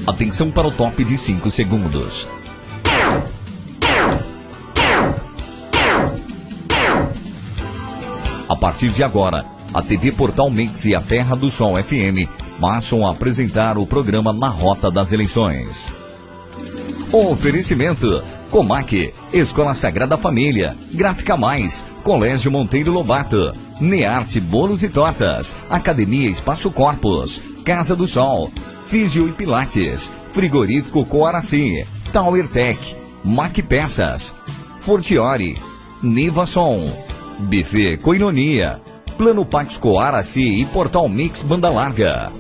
Atenção para o top de 5 segundos. A partir de agora, a TV Portal Mix e a Terra do Sol FM passam a apresentar o programa Na Rota das Eleições. Oferecimento: Comac, Escola Sagrada Família, Gráfica Mais, Colégio Monteiro Lobato, Nearte Bolos e Tortas, Academia Espaço Corpus, Casa do Sol, Físio e Pilates, Frigorífico Coaraci, Tower Tech, Mac Peças, Fortiori, Niva Som, Buffet Coinonia, Plano Pax Coaraci e Portal Mix Banda Larga.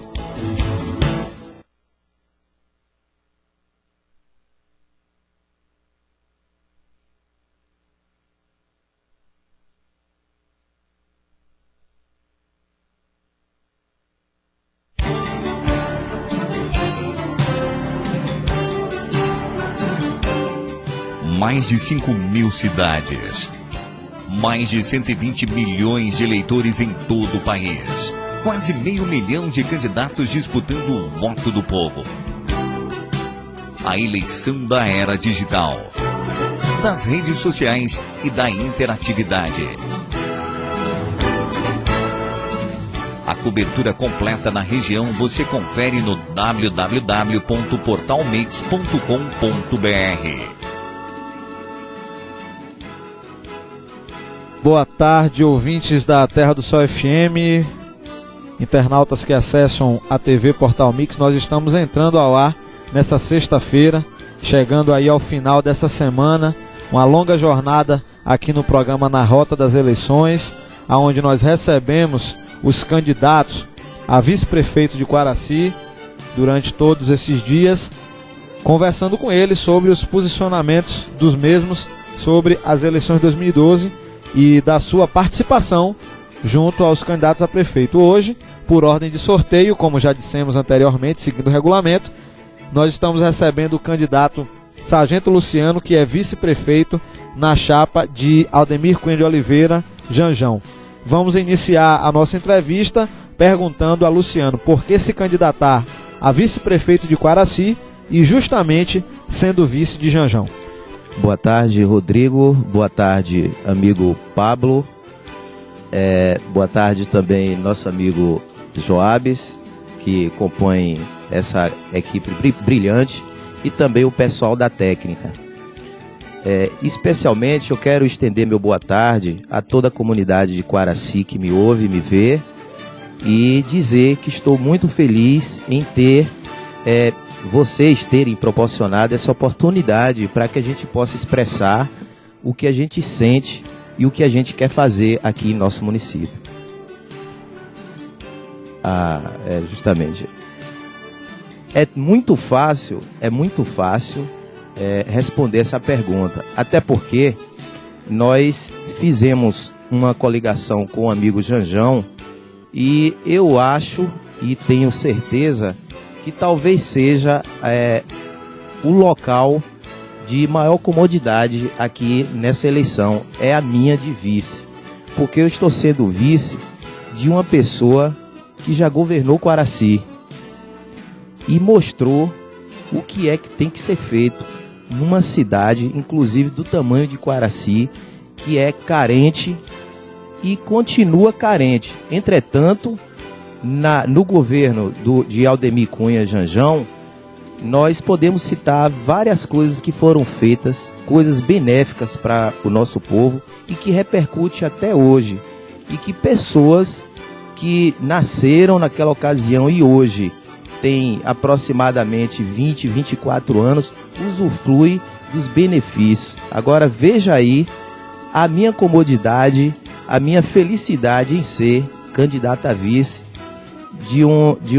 Mais de 5.000 cidades. Mais de 120 milhões de eleitores em todo o país. Quase 500 mil de candidatos disputando o voto do povo. A eleição da era digital, das redes sociais e da interatividade. A cobertura completa na região você confere no www.portalmix.com.br. Boa tarde, ouvintes da Terra do Sol FM, internautas que acessam a TV Portal Mix. Nós estamos entrando ao ar nessa sexta-feira, chegando aí ao final dessa semana, uma longa jornada aqui no programa Na Rota das Eleições, onde nós recebemos os candidatos a vice-prefeito de Coaraci durante todos esses dias, conversando com eles sobre os posicionamentos dos mesmos sobre as eleições de 2012 e da sua participação junto aos candidatos a prefeito. Hoje, por ordem de sorteio, como já dissemos anteriormente, seguindo o regulamento, nós estamos recebendo o candidato Sargento Luciano, que é vice-prefeito na chapa de Aldemir Cunha de Oliveira, Janjão. Vamos iniciar a nossa entrevista perguntando a Luciano por que se candidatar a vice-prefeito de Coaraci e justamente sendo vice de Janjão. Boa tarde, Rodrigo. Boa tarde, amigo Pablo. Boa tarde também nosso amigo Joabes, que compõe essa equipe brilhante, e também o pessoal da técnica. Especialmente eu quero estender meu boa tarde a toda a comunidade de Coaraci que me ouve, me vê, e dizer que estou muito feliz em ter vocês terem proporcionado essa oportunidade para que a gente possa expressar o que a gente sente e o que a gente quer fazer aqui em nosso município. Justamente. É muito fácil responder essa pergunta, até porque nós fizemos uma coligação com o amigo Janjão e eu acho e tenho certeza que talvez seja o local de maior comodidade aqui nessa eleição, é a minha de vice, porque eu estou sendo vice de uma pessoa que já governou Coaraci e mostrou o que é que tem que ser feito numa cidade, inclusive do tamanho de Coaraci, que é carente e continua carente. Entretanto, no governo de Aldemir Cunha Janjão, nós podemos citar várias coisas que foram feitas, coisas benéficas para o nosso povo e que repercute até hoje. E que pessoas que nasceram naquela ocasião e hoje têm aproximadamente 20, 24 anos, usufruem dos benefícios. Agora veja aí a minha comodidade, a minha felicidade em ser candidata a vice de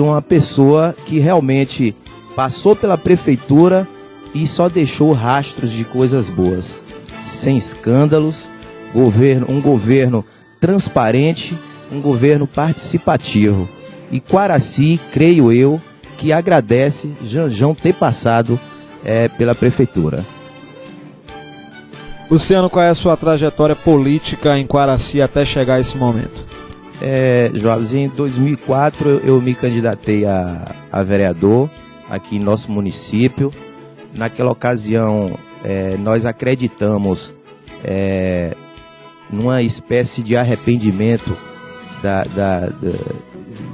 uma pessoa que realmente passou pela prefeitura e só deixou rastros de coisas boas, sem escândalos, um governo transparente, um governo participativo. E Coaraci, creio eu, que agradece Janjão ter passado pela prefeitura. Luciano, qual é a sua trajetória política em Coaraci até chegar a esse momento? Joás, em 2004 eu me candidatei a vereador aqui em nosso município. Naquela ocasião, nós acreditamos numa espécie de arrependimento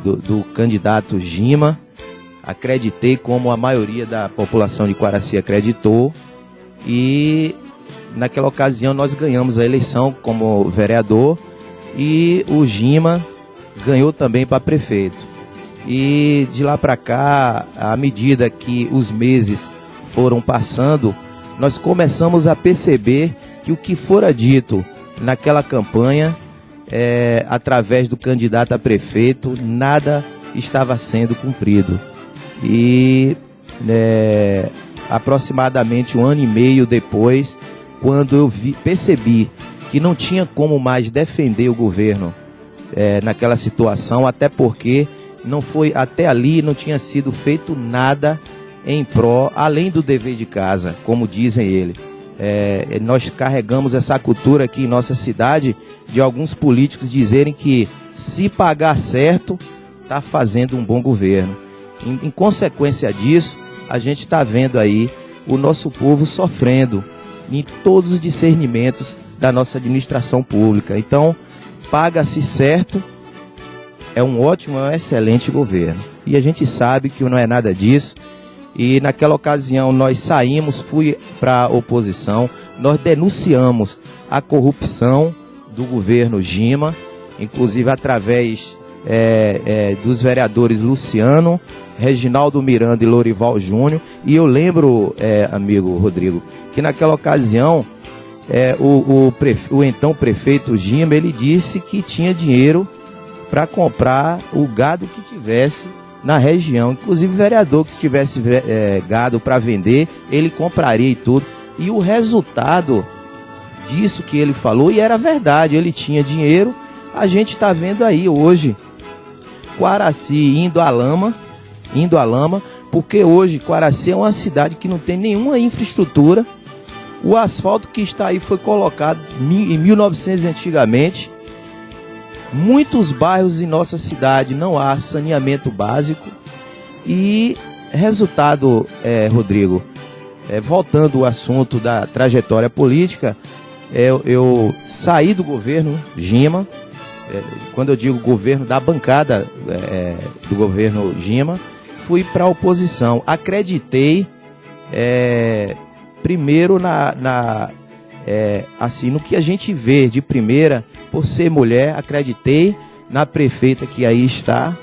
do candidato Gima. Acreditei como a maioria da população de Quaraci acreditou, e naquela ocasião nós ganhamos a eleição como vereador e o Gima ganhou também para prefeito. E de lá para cá, à medida que os meses foram passando, nós começamos a perceber que o que fora dito naquela campanha, através do candidato a prefeito, nada estava sendo cumprido. E aproximadamente 1 ano e meio depois, quando eu percebi que não tinha como mais defender o governo naquela situação, até porque não foi, até ali não tinha sido feito nada em pró, além do dever de casa, como dizem ele. Nós carregamos essa cultura aqui em nossa cidade de alguns políticos dizerem que se pagar certo, está fazendo um bom governo. Em consequência disso, a gente está vendo aí o nosso povo sofrendo em todos os discernimentos da nossa administração pública. Então, paga-se certo, é um ótimo, é um excelente governo. E a gente sabe que não é nada disso. E naquela ocasião nós saímos, fui para a oposição, nós denunciamos a corrupção do governo Gima, inclusive através dos vereadores Luciano, Reginaldo Miranda e Lorival Júnior. E eu lembro, amigo Rodrigo, que naquela ocasião o então prefeito Gima, ele disse que tinha dinheiro para comprar o gado que tivesse na região, inclusive vereador que se tivesse gado para vender, ele compraria e tudo. E o resultado disso que ele falou, e era verdade, ele tinha dinheiro, a gente está vendo aí hoje Quaraci indo à lama, porque hoje Quaraci é uma cidade que não tem nenhuma infraestrutura. O asfalto que está aí foi colocado em 1900 antigamente. Muitos bairros em nossa cidade não há saneamento básico. E resultado, Rodrigo, voltando ao assunto da trajetória política, eu saí do governo Gima. Quando eu digo governo, da bancada do governo Gima, fui para a oposição. Acreditei primeiro assim, no que a gente vê de primeira, por ser mulher. Acreditei na prefeita que aí está,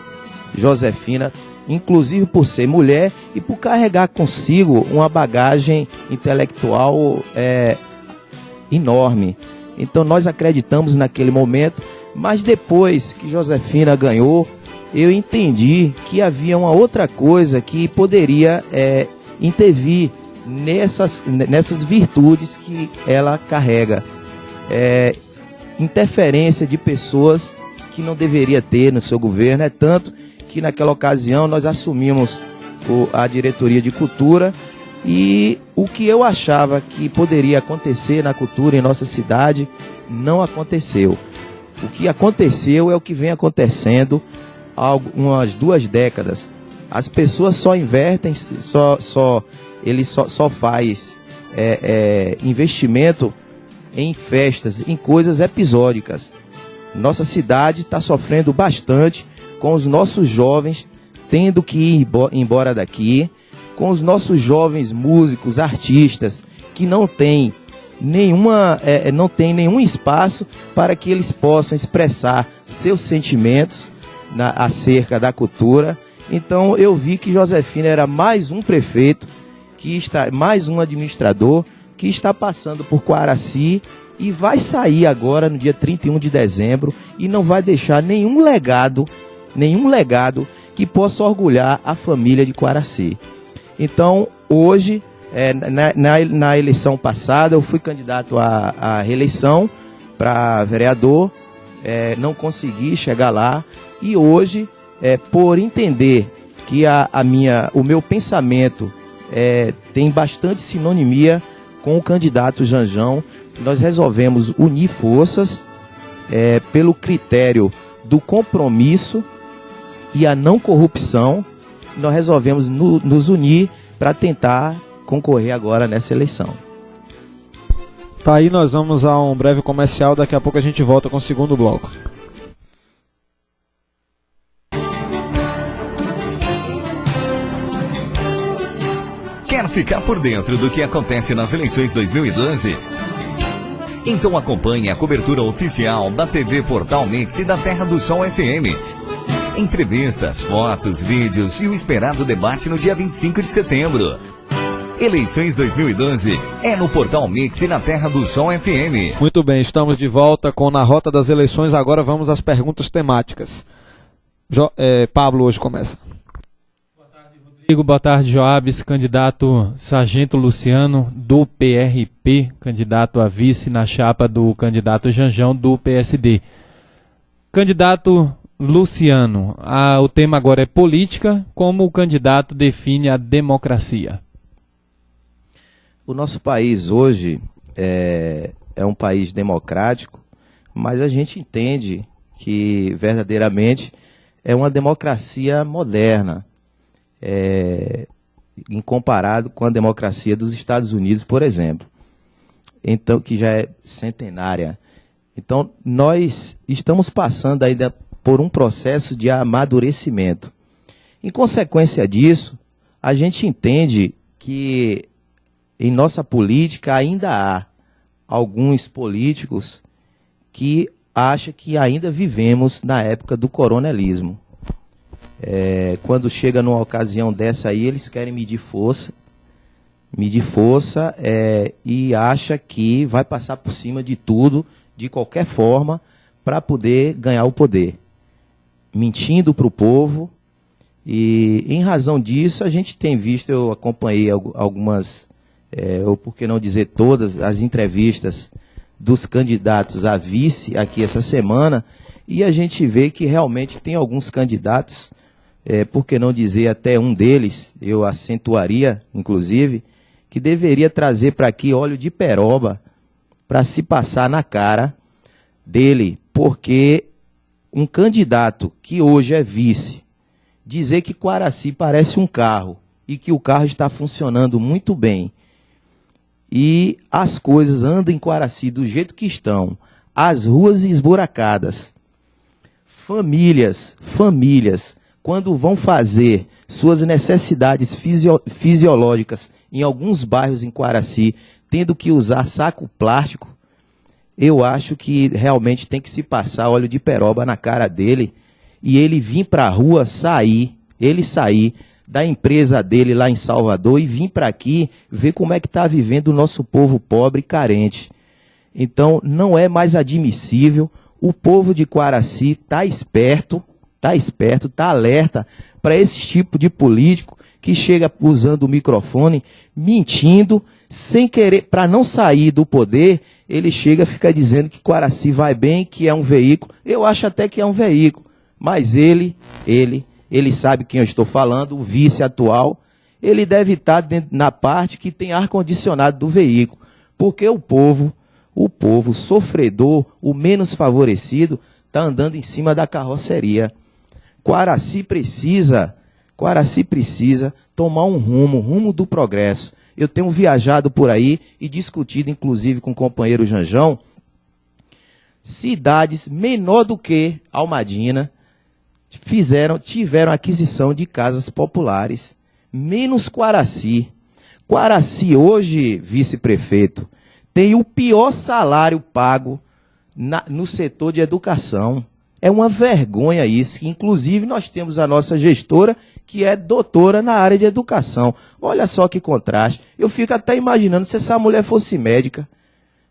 Josefina, inclusive por ser mulher e por carregar consigo uma bagagem intelectual enorme. Então nós acreditamos naquele momento, mas depois que Josefina ganhou, eu entendi que havia uma outra coisa que poderia intervir nessas virtudes que ela carrega. Interferência de pessoas que não deveria ter no seu governo. É tanto que naquela ocasião nós assumimos a diretoria de cultura, e o que eu achava que poderia acontecer na cultura em nossa cidade não aconteceu. O que aconteceu é o que vem acontecendo há umas 2 décadas. As pessoas só invertem, ele só faz investimento em festas, em coisas episódicas. Nossa cidade está sofrendo bastante com os nossos jovens tendo que ir embora daqui, com os nossos jovens músicos, artistas, que não têm nenhum espaço para que eles possam expressar seus sentimentos acerca da cultura. Então eu vi que Josefina era mais um prefeito, mais um administrador que está passando por Quaraci e vai sair agora no dia 31 de dezembro e não vai deixar nenhum legado que possa orgulhar a família de Quaraci. Então hoje, na eleição passada, eu fui candidato à reeleição para vereador, não consegui chegar lá, e hoje, por entender que o meu pensamento tem bastante sinonimia com o candidato Janjão, nós resolvemos unir forças pelo critério do compromisso e a não corrupção, nós resolvemos nos unir para tentar concorrer agora nessa eleição. Tá aí, nós vamos a um breve comercial, daqui a pouco a gente volta com o segundo bloco. Quer ficar por dentro do que acontece nas eleições 2012? Então acompanhe a cobertura oficial da TV Portal Mix e da Terra do Sol FM. Entrevistas, fotos, vídeos e o esperado debate no dia 25 de setembro. Eleições 2012 é no Portal Mix e na Terra do Sol FM. Muito bem, estamos de volta com Na Rota das Eleições. Agora vamos às perguntas temáticas. Pablo hoje começa. Boa tarde, Rodrigo. Boa tarde, Joabes. Candidato Sargento Luciano, do PRP, candidato a vice na chapa do candidato Janjão, do PSD. Candidato Luciano, o tema agora é política. Como o candidato define a democracia? O nosso país hoje é um país democrático, mas a gente entende que verdadeiramente é uma democracia moderna, em comparado com a democracia dos Estados Unidos, por exemplo, então, que já é centenária. Então, nós estamos passando ainda por um processo de amadurecimento. Em consequência disso, a gente entende que em nossa política ainda há alguns políticos que acham que ainda vivemos na época do coronelismo. Quando chega numa ocasião dessa aí, eles querem medir força e acha que vai passar por cima de tudo, de qualquer forma, para poder ganhar o poder. Mentindo para o povo, e em razão disso a gente tem visto, eu acompanhei algumas, ou por que não dizer todas, as entrevistas dos candidatos a vice aqui essa semana, e a gente vê que realmente tem alguns candidatos, por que não dizer até um deles, eu acentuaria, inclusive, que deveria trazer para aqui óleo de peroba para se passar na cara dele, porque um candidato que hoje é vice, dizer que Quaraci parece um carro e que o carro está funcionando muito bem e as coisas andam em Quaraci do jeito que estão, as ruas esburacadas, famílias, quando vão fazer suas necessidades fisiológicas em alguns bairros em Quaraci, tendo que usar saco plástico, eu acho que realmente tem que se passar óleo de peroba na cara dele e ele vir para a rua sair da empresa dele lá em Salvador e vir para aqui ver como é que está vivendo o nosso povo pobre e carente. Então, não é mais admissível. O povo de Quaraci está esperto, está alerta para esse tipo de político que chega usando o microfone, mentindo, sem querer, para não sair do poder, ele chega e fica dizendo que Quaraci vai bem, que é um veículo. Eu acho até que é um veículo, mas ele sabe quem eu estou falando, o vice atual, ele deve estar na parte que tem ar-condicionado do veículo, porque o povo sofredor, o menos favorecido, está andando em cima da carroceria. Quaraci precisa tomar um rumo do progresso. Eu tenho viajado por aí e discutido, inclusive, com o companheiro Janjão, cidades menor do que Almadina tiveram aquisição de casas populares, menos Quaraci. Quaraci hoje, vice-prefeito, tem o pior salário pago no setor de educação. É uma vergonha isso. Inclusive, nós temos a nossa gestora, que é doutora na área de educação. Olha só que contraste. Eu fico até imaginando se essa mulher fosse médica.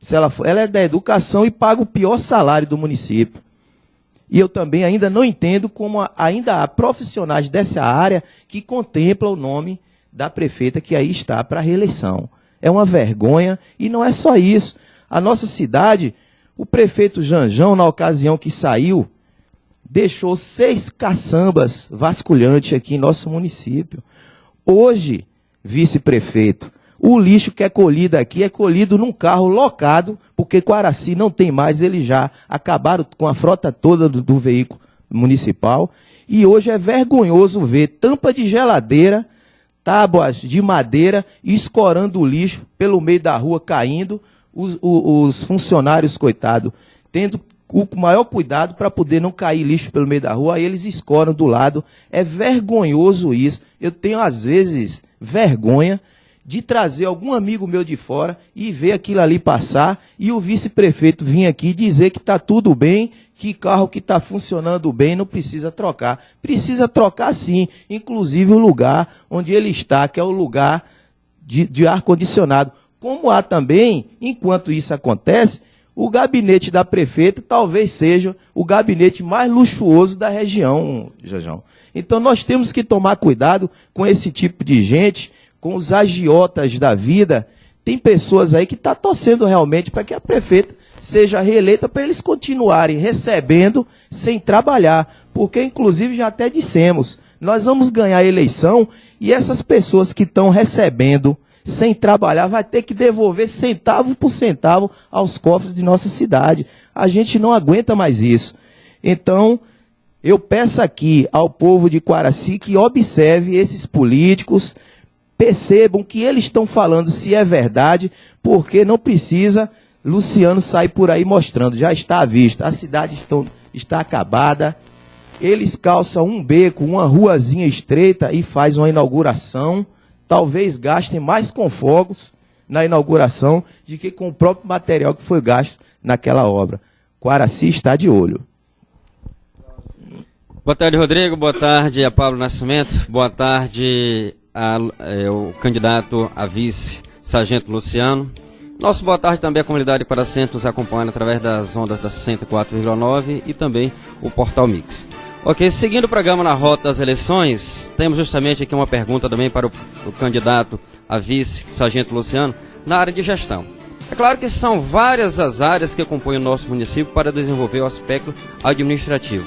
Se ela é da educação e paga o pior salário do município. E eu também ainda não entendo como ainda há profissionais dessa área que contemplam o nome da prefeita que aí está para a reeleição. É uma vergonha e não é só isso. A nossa cidade, o prefeito Janjão, na ocasião que saiu, deixou 6 caçambas vasculhantes aqui em nosso município. Hoje, vice-prefeito, o lixo que é colhido aqui é colhido num carro locado, porque Quaraci não tem mais, eles já acabaram com a frota toda do veículo municipal. E hoje é vergonhoso ver tampa de geladeira, tábuas de madeira escorando o lixo pelo meio da rua, caindo, os funcionários, coitados, tendo o maior cuidado para poder não cair lixo pelo meio da rua, aí eles escoram do lado. É vergonhoso isso. Eu tenho, às vezes, vergonha de trazer algum amigo meu de fora e ver aquilo ali passar e o vice-prefeito vir aqui dizer que está tudo bem, que carro que está funcionando bem não precisa trocar. Precisa trocar sim, inclusive o lugar onde ele está, que é o lugar de ar-condicionado. Como há também, enquanto isso acontece, o gabinete da prefeita talvez seja o gabinete mais luxuoso da região, Jajão. Então nós temos que tomar cuidado com esse tipo de gente, com os agiotas da vida. Tem pessoas aí que estão torcendo realmente para que a prefeita seja reeleita, para eles continuarem recebendo sem trabalhar. Porque, inclusive, já até dissemos, nós vamos ganhar a eleição e essas pessoas que estão recebendo sem trabalhar vai ter que devolver centavo por centavo aos cofres de nossa cidade. A gente não aguenta mais isso. Então, eu peço aqui ao povo de Quaraci que observe esses políticos, percebam que eles estão falando se é verdade, porque não precisa Luciano sair por aí mostrando, já está à vista, a cidade está acabada, eles calçam um beco, uma ruazinha estreita e faz uma inauguração, talvez gastem mais com fogos na inauguração do que com o próprio material que foi gasto naquela obra. Quaraci está de olho. Boa tarde, Rodrigo. Boa tarde a Pablo Nascimento. Boa tarde o candidato a vice, Sargento Luciano. Nosso boa tarde também à comunidade de Quaraci nos acompanha através das ondas da 104,9 e também o Portal Mix. Ok, seguindo o programa na rota das eleições, temos justamente aqui uma pergunta também para o candidato a vice, Sargento Luciano, na área de gestão. É claro que são várias as áreas que compõem o nosso município para desenvolver o aspecto administrativo.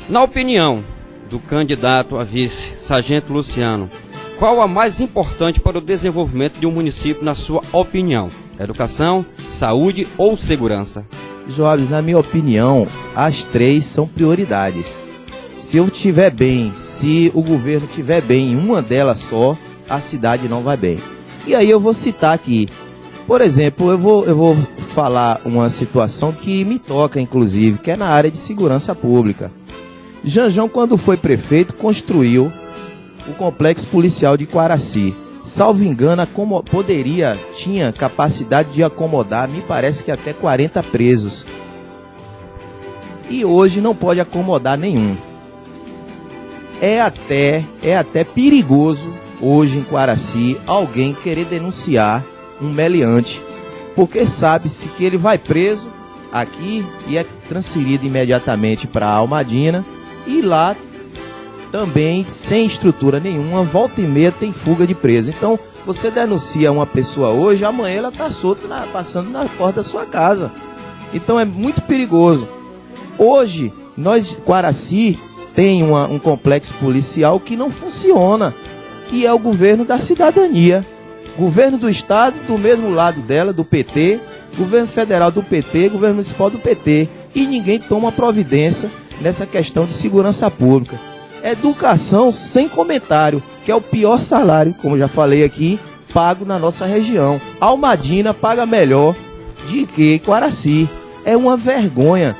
Na opinião do candidato a vice, Sargento Luciano, qual a mais importante para o desenvolvimento de um município, na sua opinião? Educação, saúde ou segurança? Joabes, na minha opinião, as três são prioridades. Se eu estiver bem, se o governo estiver bem em uma delas só, a cidade não vai bem. E aí eu vou citar aqui. Por exemplo, eu vou falar uma situação que me toca, inclusive, que é na área de segurança pública. Janjão, quando foi prefeito, construiu o complexo policial de Quaraci. Salvo engano, tinha capacidade de acomodar, me parece que até 40 presos. E hoje não pode acomodar nenhum. É até perigoso, hoje em Quaraci, alguém querer denunciar um meliante, porque sabe-se que ele vai preso aqui e é transferido imediatamente para Almadina, e lá também, sem estrutura nenhuma, volta e meia tem fuga de preso. Então, você denuncia uma pessoa hoje, amanhã ela está solta, passando na porta da sua casa. Então, é muito perigoso. Hoje, Quaraci, tem um complexo policial que não funciona, que é o governo da cidadania. Governo do Estado, do mesmo lado dela, do PT, governo federal do PT, governo municipal do PT. E ninguém toma providência nessa questão de segurança pública. Educação sem comentário, que é o pior salário, como já falei aqui, pago na nossa região. Almadina paga melhor do que Quaraci. É uma vergonha.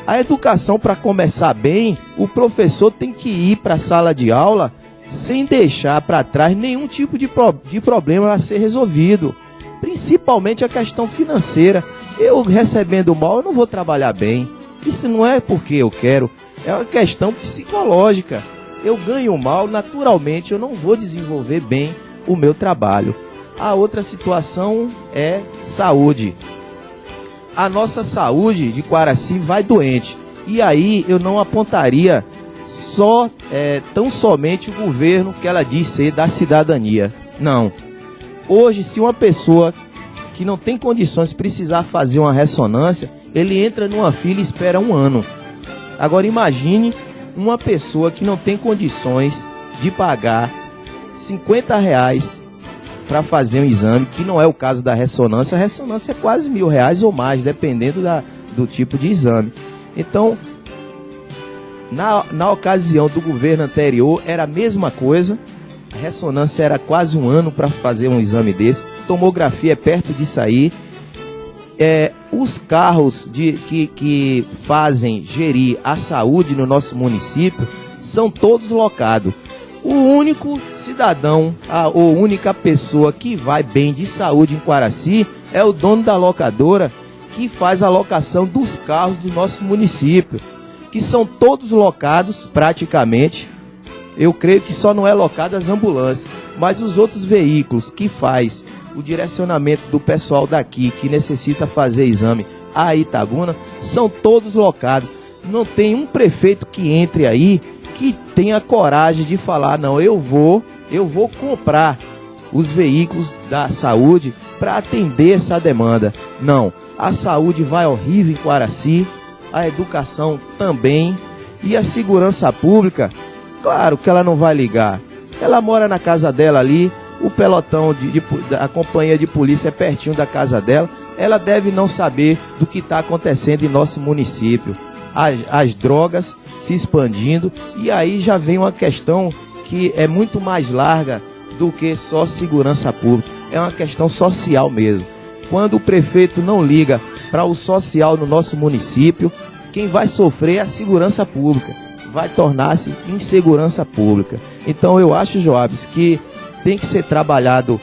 A educação, para começar bem, o professor tem que ir para a sala de aula sem deixar para trás nenhum tipo de problema a ser resolvido. Principalmente a questão financeira. Eu recebendo mal, eu não vou trabalhar bem. Isso não é porque eu quero. É uma questão psicológica. Eu ganho mal, naturalmente eu não vou desenvolver bem o meu trabalho. A outra situação é saúde. A nossa saúde de Quaraci vai doente. E aí eu não apontaria tão somente o governo que ela diz ser da cidadania. Não. Hoje, se uma pessoa que não tem condições precisar fazer uma ressonância, ele entra numa fila e espera 1 ano. Agora imagine uma pessoa que não tem condições de pagar R$50 para fazer um exame, que não é o caso da ressonância. A ressonância é quase R$1.000 ou mais, dependendo do tipo de exame. Então, Na ocasião do governo anterior era a mesma coisa, a ressonância era quase um ano para fazer um exame desse, tomografia é perto disso aí. Os carros que fazem gerir a saúde no nosso município são todos locados. O único cidadão, ou única pessoa que vai bem de saúde em Quaraci é o dono da locadora, que faz a locação dos carros do nosso município, que são todos locados praticamente. Eu creio que só não é locado as ambulâncias, mas os outros veículos que faz o direcionamento do pessoal daqui que necessita fazer exame a Itabuna são todos locados. Não tem um prefeito que entre aí que tenha coragem de falar, não, eu vou comprar os veículos da saúde para atender essa demanda. Não, a saúde vai horrível em Quaraci, a educação também, e a segurança pública, claro que ela não vai ligar. Ela mora na casa dela ali, o pelotão a companhia de polícia é pertinho da casa dela, ela deve não saber do que está acontecendo em nosso município. As drogas se expandindo, e aí já vem uma questão que é muito mais larga do que só segurança pública, é uma questão social mesmo. Quando o prefeito não liga para o social no nosso município, quem vai sofrer é a segurança pública, vai tornar-se insegurança pública. Então eu acho, Joabes, que tem que ser trabalhado,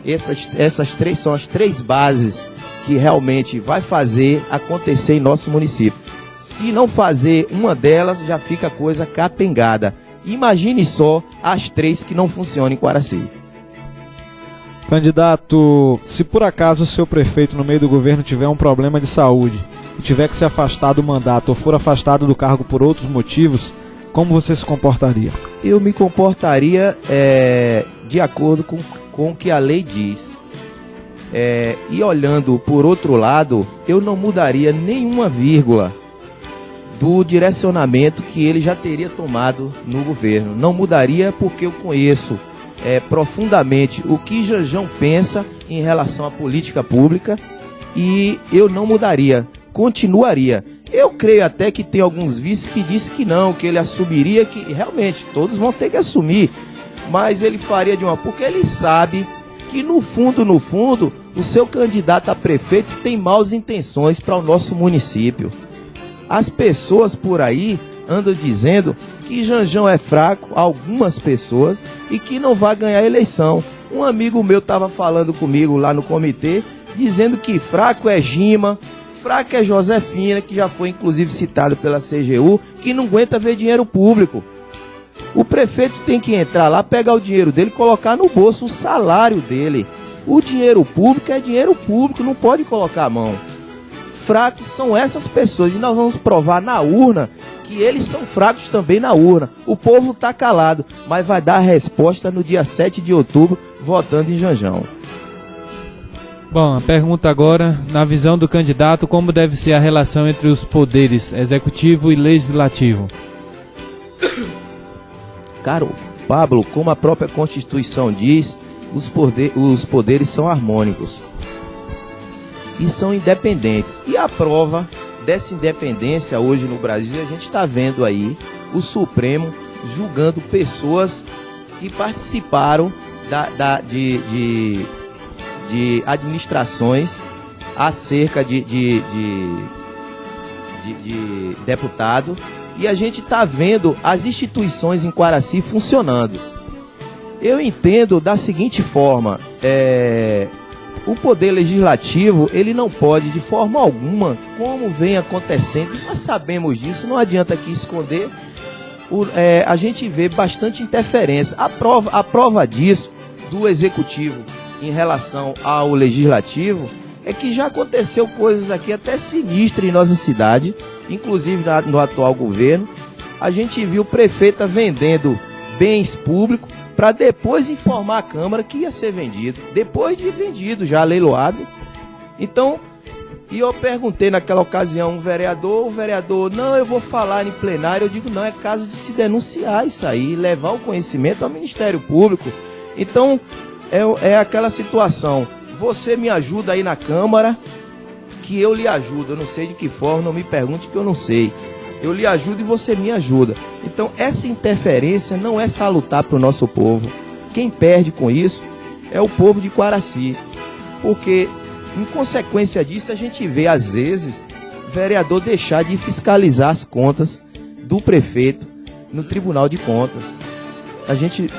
essas três são as três bases que realmente vai fazer acontecer em nosso município. Se não fazer uma delas, já fica coisa capengada. Imagine só as três que não funcionam em Quaraci. Candidato, se por acaso o seu prefeito no meio do governo tiver um problema de saúde e tiver que se afastar do mandato ou for afastado do cargo por outros motivos, como você se comportaria? Eu me comportaria de acordo com o que a lei diz. E olhando por outro lado, eu não mudaria nenhuma vírgula do direcionamento que ele já teria tomado no governo. Não mudaria porque eu conheço profundamente o que Janjão pensa em relação à política pública, e eu não mudaria, continuaria. Eu creio até que tem alguns vices que dizem que não, que ele assumiria, que realmente todos vão ter que assumir, mas ele faria de uma... porque ele sabe que no fundo, o seu candidato a prefeito tem maus intenções para o nosso município. As pessoas por aí andam dizendo que Janjão é fraco, algumas pessoas, e que não vai ganhar a eleição. Um amigo meu estava falando comigo lá no comitê, dizendo que fraco é Gima, fraco é Josefina, que já foi inclusive citado pela CGU, que não aguenta ver dinheiro público. O prefeito tem que entrar lá, pegar o dinheiro dele e colocar no bolso o salário dele. O dinheiro público é dinheiro público, não pode colocar a mão. Fracos são essas pessoas, e nós vamos provar na urna que eles são fracos também na urna. O povo está calado, mas vai dar a resposta no dia 7 de outubro, votando em Janjão. Bom, a pergunta agora, na visão do candidato, como deve ser a relação entre os poderes executivo e legislativo? Caro Pablo, como a própria Constituição diz, os poderes são harmônicos e são independentes. E a prova dessa independência hoje no Brasil, a gente está vendo aí o Supremo julgando pessoas que participaram de administrações acerca de deputado, e a gente está vendo as instituições em Quaraci funcionando. Eu entendo da seguinte forma, o poder legislativo, ele não pode de forma alguma, como vem acontecendo, e nós sabemos disso, não adianta aqui esconder, a gente vê bastante interferência. A prova disso, do executivo em relação ao legislativo, é que já aconteceu coisas aqui até sinistras em nossa cidade, inclusive no atual governo. A gente viu prefeita vendendo bens públicos para depois informar a Câmara que ia ser vendido, depois de vendido, já leiloado. Então, e eu perguntei naquela ocasião o vereador, não, eu vou falar em plenário. Eu digo, não, é caso de se denunciar isso aí, levar o conhecimento ao Ministério Público. Então, é aquela situação, você me ajuda aí na Câmara, que eu lhe ajudo, eu não sei de que forma, não me pergunte que eu não sei. eu lhe ajudo e você me ajuda. Então essa interferência não é salutar para o nosso povo. Quem perde com isso é o povo de Quaraci, porque em consequência disso a gente vê às vezes vereador deixar de fiscalizar as contas do prefeito no Tribunal de Contas. A gente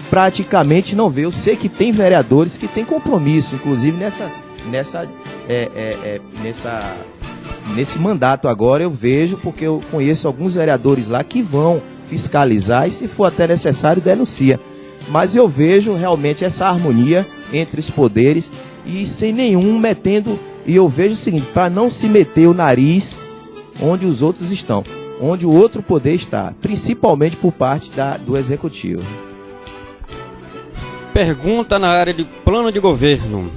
praticamente não vê. Eu sei que tem vereadores que têm compromisso, inclusive nesse mandato agora eu vejo, porque eu conheço alguns vereadores lá que vão fiscalizar e, se for até necessário, denuncia. Mas eu vejo realmente essa harmonia entre os poderes e sem nenhum metendo. E eu vejo o seguinte: para não se meter o nariz onde os outros estão, onde o outro poder está, principalmente por parte do Executivo. Pergunta na área de plano de governo.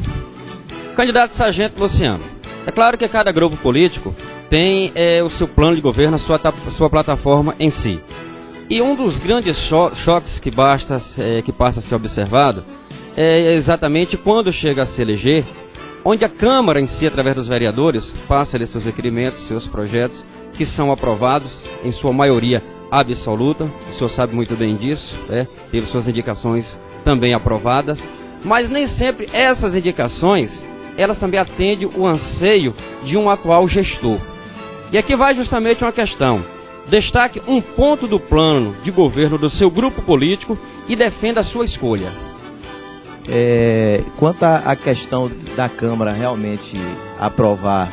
Candidato Sargento Luciano, é claro que cada grupo político tem o seu plano de governo, a sua plataforma em si. E um dos grandes choques que passa a ser observado é exatamente quando chega a se eleger, onde a Câmara em si, através dos vereadores, passa ali seus requerimentos, seus projetos, que são aprovados, em sua maioria absoluta. O senhor sabe muito bem disso, teve suas indicações também aprovadas, mas nem sempre essas indicações, elas também atendem o anseio de um atual gestor. E aqui vai justamente uma questão: destaque um ponto do plano de governo do seu grupo político e defenda a sua escolha. Quanto à questão da Câmara realmente aprovar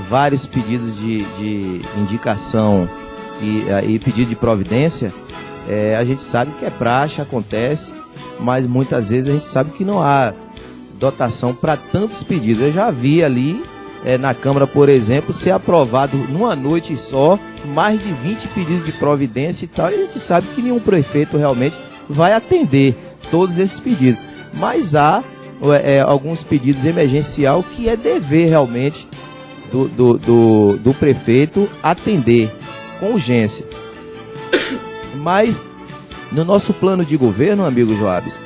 vários pedidos de indicação e pedido de providência, a gente sabe que é praxe, acontece, mas muitas vezes a gente sabe que não há dotação para tantos pedidos. Eu já vi ali na Câmara, por exemplo, ser aprovado numa noite só mais de 20 pedidos de providência e tal, e a gente sabe que nenhum prefeito realmente vai atender todos esses pedidos. Mas há alguns pedidos emergencial que é dever realmente do prefeito atender com urgência. Mas no nosso plano de governo, amigo Joabes,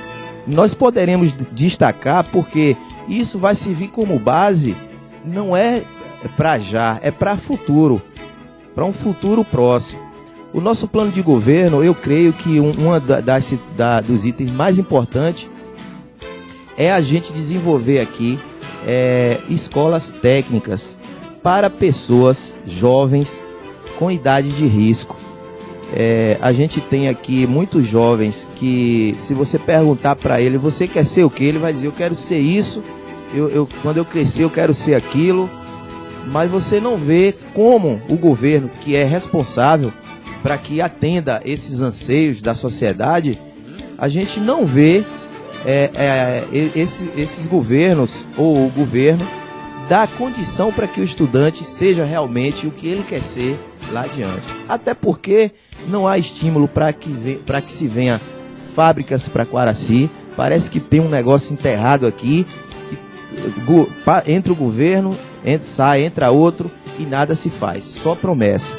nós poderemos destacar, porque isso vai servir como base, não é para já, é para futuro, para um futuro próximo. O nosso plano de governo, eu creio que uma dos itens mais importantes é a gente desenvolver aqui escolas técnicas para pessoas jovens com idade de risco. A gente tem aqui muitos jovens que, se você perguntar para ele, você quer ser o quê? Ele vai dizer: eu quero ser isso, quando eu crescer eu quero ser aquilo. Mas você não vê como o governo, que é responsável para que atenda esses anseios da sociedade, a gente não vê esses governos, ou o governo, dá condição para que o estudante seja realmente o que ele quer ser lá adiante. Até porque não há estímulo para que se venha fábricas para Quaraci. Parece que tem um negócio enterrado aqui, que entra o governo, entra outro e nada se faz, só promessa.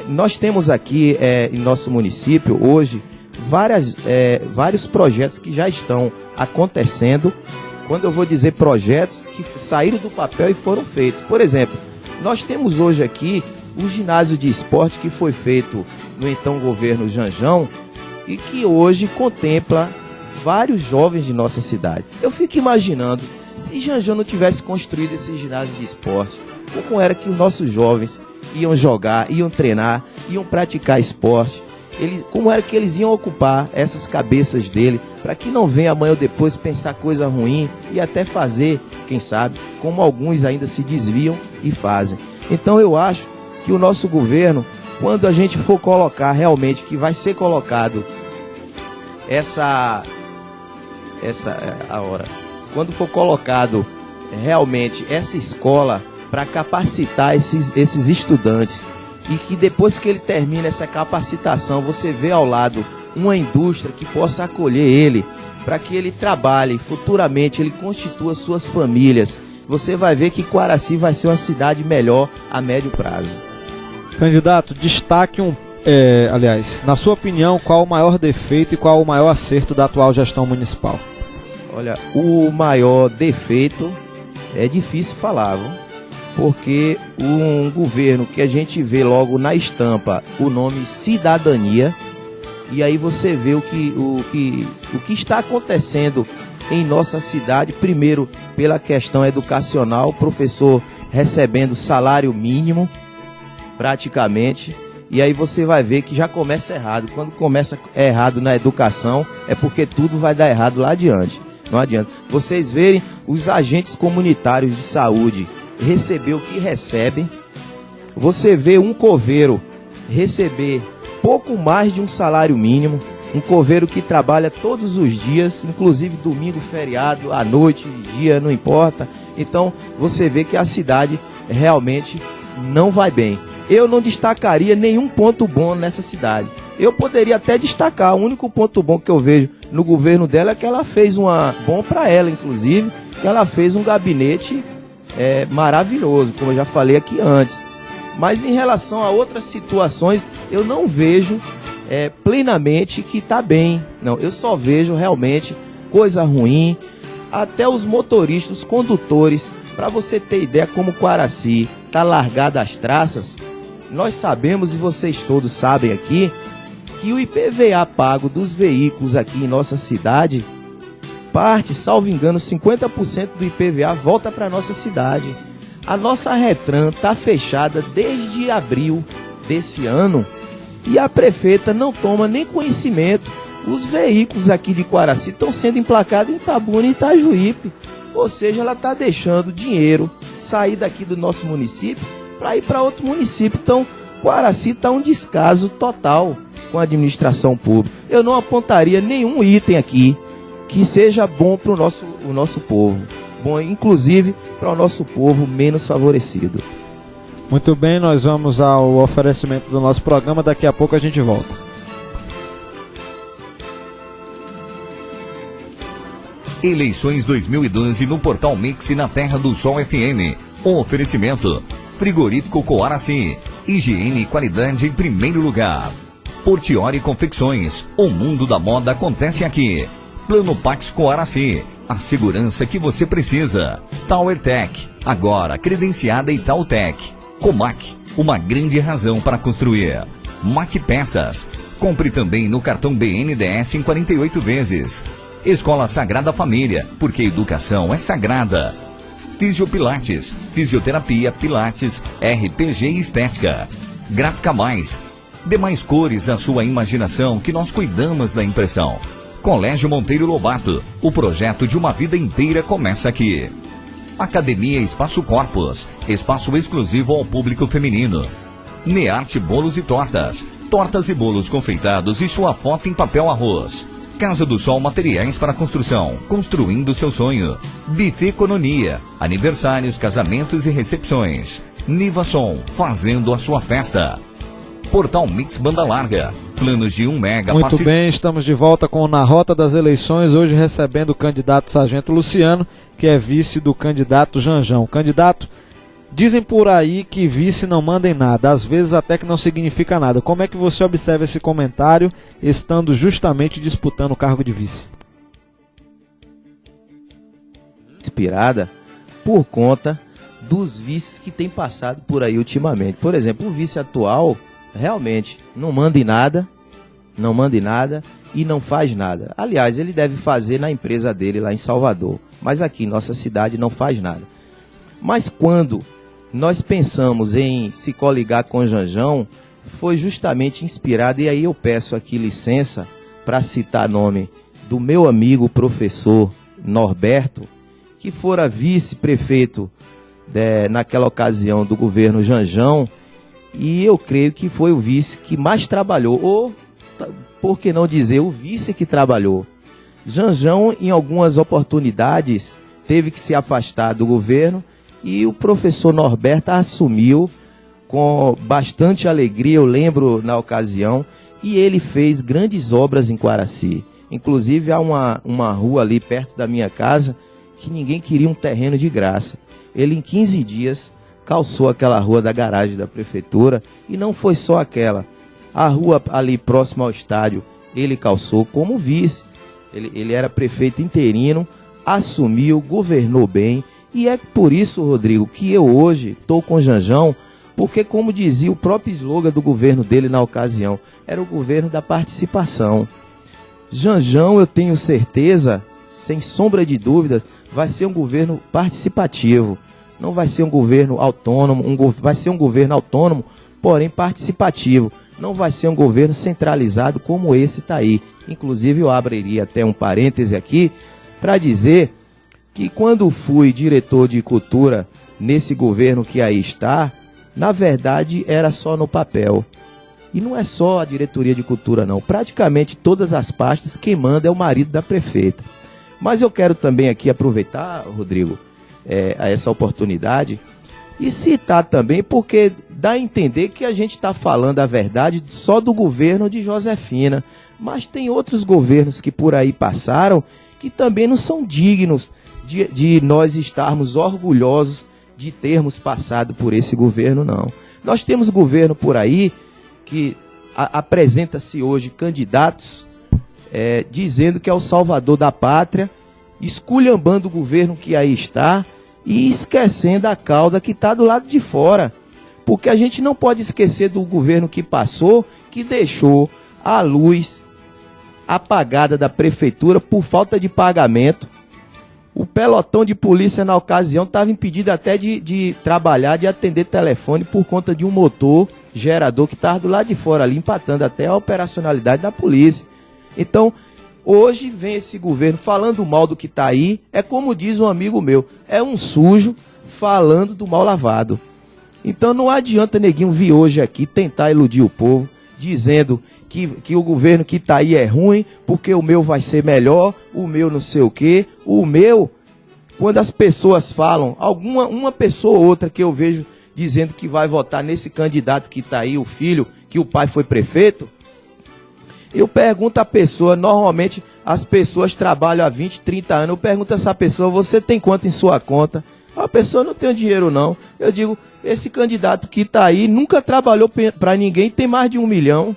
Nós temos aqui em nosso município hoje vários projetos que já estão acontecendo. Quando eu vou dizer projetos que saíram do papel e foram feitos, por exemplo, nós temos hoje aqui um ginásio de esporte que foi feito no então governo Janjão e que hoje contempla vários jovens de nossa cidade. Eu fico imaginando, se Janjão não tivesse construído esse ginásio de esporte, como era que os nossos jovens iam jogar, iam treinar, iam praticar esporte, como era que eles iam ocupar essas cabeças dele, para que não venha amanhã ou depois pensar coisa ruim e até fazer, quem sabe, como alguns ainda se desviam e fazem. Então eu acho que o nosso governo, quando a gente for colocar realmente, que vai ser colocado quando for colocado realmente essa escola para capacitar esses estudantes, e que depois que ele termina essa capacitação, você vê ao lado uma indústria que possa acolher ele, para que ele trabalhe, futuramente ele constitua suas famílias, você vai ver que Quaraci vai ser uma cidade melhor a médio prazo. Candidato, destaque na sua opinião, qual o maior defeito e qual o maior acerto da atual gestão municipal? Olha, o maior defeito é difícil falar, viu? porque um governo que a gente vê logo na estampa o nome cidadania, e aí você vê o que está acontecendo em nossa cidade, primeiro pela questão educacional, professor recebendo salário mínimo, praticamente, e aí você vai ver que já começa errado. Quando começa errado na educação, é porque tudo vai dar errado lá adiante. Não adianta. Vocês verem os agentes comunitários de saúde receber o que recebem, você vê um coveiro receber pouco mais de um salário mínimo, um coveiro que trabalha todos os dias, inclusive domingo, feriado, à noite, dia, não importa. Então você vê que a cidade realmente não vai bem. Eu não destacaria nenhum ponto bom nessa cidade. Eu poderia até destacar, o único ponto bom que eu vejo no governo dela é que ela fez bom para ela, inclusive, que ela fez um gabinete maravilhoso, como eu já falei aqui antes. Mas em relação a outras situações, eu não vejo plenamente que está bem. Não, eu só vejo realmente coisa ruim. Até os motoristas, os condutores, para você ter ideia como Quaraci está largada as traças, nós sabemos, e vocês todos sabem aqui, que o IPVA pago dos veículos aqui em nossa cidade, parte, salvo engano, 50% do IPVA volta para nossa cidade. A nossa Retran está fechada desde abril desse ano e a prefeita não toma nem conhecimento. Os veículos aqui de Quaraci estão sendo emplacados em Itabuna e Itajuípe. Ou seja, ela está deixando dinheiro sair daqui do nosso município para ir para outro município. Então, Quaraci está um descaso total com a administração pública. Eu não apontaria nenhum item aqui que seja bom para o nosso povo. Bom, inclusive para o nosso povo menos favorecido. Muito bem, nós vamos ao oferecimento do nosso programa, daqui a pouco a gente volta. Eleições 2012 no Portal Mix e na Terra do Sol FM. O oferecimento: Frigorífico Quaraci, higiene e qualidade em primeiro lugar. Portiori Confecções, o mundo da moda acontece aqui. Plano Pax Quaraci, a segurança que você precisa. Tower Tech, agora credenciada Itautec. Comac, uma grande razão para construir. Mac Peças, compre também no cartão BNDES em 48 vezes. Escola Sagrada Família, porque educação é sagrada. Fisiopilates, fisioterapia, pilates, RPG e estética. Gráfica Mais, dê mais cores à sua imaginação que nós cuidamos da impressão. Colégio Monteiro Lobato, o projeto de uma vida inteira começa aqui. Academia Espaço Corpus, espaço exclusivo ao público feminino. Nearte Bolos e Tortas, tortas e bolos confeitados e sua foto em papel arroz. Casa do Sol Materiais para Construção, construindo seu sonho. Buffet Economia, aniversários, casamentos e recepções. Niva Som, fazendo a sua festa. Portal Mix Banda Larga, planos de 1 mega. Muito bem, estamos de volta com Na Rota das Eleições, hoje recebendo o candidato Sargento Luciano, que é vice do candidato Janjão. Candidato, dizem por aí que vice não manda em nada, às vezes até que não significa nada. Como é que você observa esse comentário, estando justamente disputando o cargo de vice? Inspirada por conta dos vices que tem passado por aí ultimamente. Por exemplo, o vice atual realmente não manda em nada e não faz nada. Aliás, ele deve fazer na empresa dele lá em Salvador, mas aqui em nossa cidade não faz nada. Mas quando nós pensamos em se coligar com o Janjão, foi justamente inspirado, e aí eu peço aqui licença para citar nome do meu amigo professor Norberto, que fora vice-prefeito naquela ocasião do governo Janjão, e eu creio que foi o vice que mais trabalhou, ou, por que não dizer, o vice que trabalhou. Janjão, em algumas oportunidades, teve que se afastar do governo, e o professor Norberto assumiu com bastante alegria, eu lembro na ocasião, e ele fez grandes obras em Quaraci. Inclusive há uma rua ali perto da minha casa que ninguém queria um terreno de graça. Ele em 15 dias calçou aquela rua da garagem da prefeitura, e não foi só aquela. A rua ali próxima ao estádio ele calçou como vice. Ele era prefeito interino, assumiu, governou bem, E é por isso, Rodrigo, que eu hoje estou com o Janjão, porque, como dizia o próprio slogan do governo dele na ocasião, era o governo da participação. Janjão, eu tenho certeza, sem sombra de dúvidas, vai ser um governo participativo. Não vai ser um governo autônomo, vai ser um governo autônomo, porém participativo. Não vai ser um governo centralizado como esse está aí. Inclusive, eu abriria até um parêntese aqui para dizer que quando fui diretor de cultura nesse governo que aí está, na verdade era só no papel. E não é só a diretoria de cultura não, praticamente todas as pastas quem manda é o marido da prefeita. Mas eu quero também aqui aproveitar, Rodrigo, essa oportunidade e citar também, porque dá a entender que a gente está falando a verdade só do governo de Josefina, mas tem outros governos que por aí passaram que também não são dignos de nós estarmos orgulhosos de termos passado por esse governo, não. Nós temos governo por aí que apresenta-se hoje candidatos dizendo que é o salvador da pátria, esculhambando o governo que aí está e esquecendo a cauda que está do lado de fora. Porque a gente não pode esquecer do governo que passou, que deixou a luz apagada da prefeitura por falta de pagamento. O pelotão de polícia na ocasião estava impedido até de trabalhar, de atender telefone por conta de um motor gerador que estava do lado de fora ali, empatando até a operacionalidade da polícia. Então, hoje vem esse governo falando mal do que está aí, é como diz um amigo meu, é um sujo falando do mal lavado. Então não adianta neguinho vir hoje aqui tentar iludir o povo, dizendo que o governo que está aí é ruim, porque o meu vai ser melhor, o meu não sei o quê. O meu, quando as pessoas falam, uma pessoa ou outra que eu vejo dizendo que vai votar nesse candidato que está aí, o filho, que o pai foi prefeito, eu pergunto à pessoa, normalmente as pessoas trabalham há 20, 30 anos, eu pergunto a essa pessoa, você tem quanto em sua conta? A pessoa não tem dinheiro não. Eu digo, esse candidato que está aí nunca trabalhou para ninguém, tem mais de 1 milhão.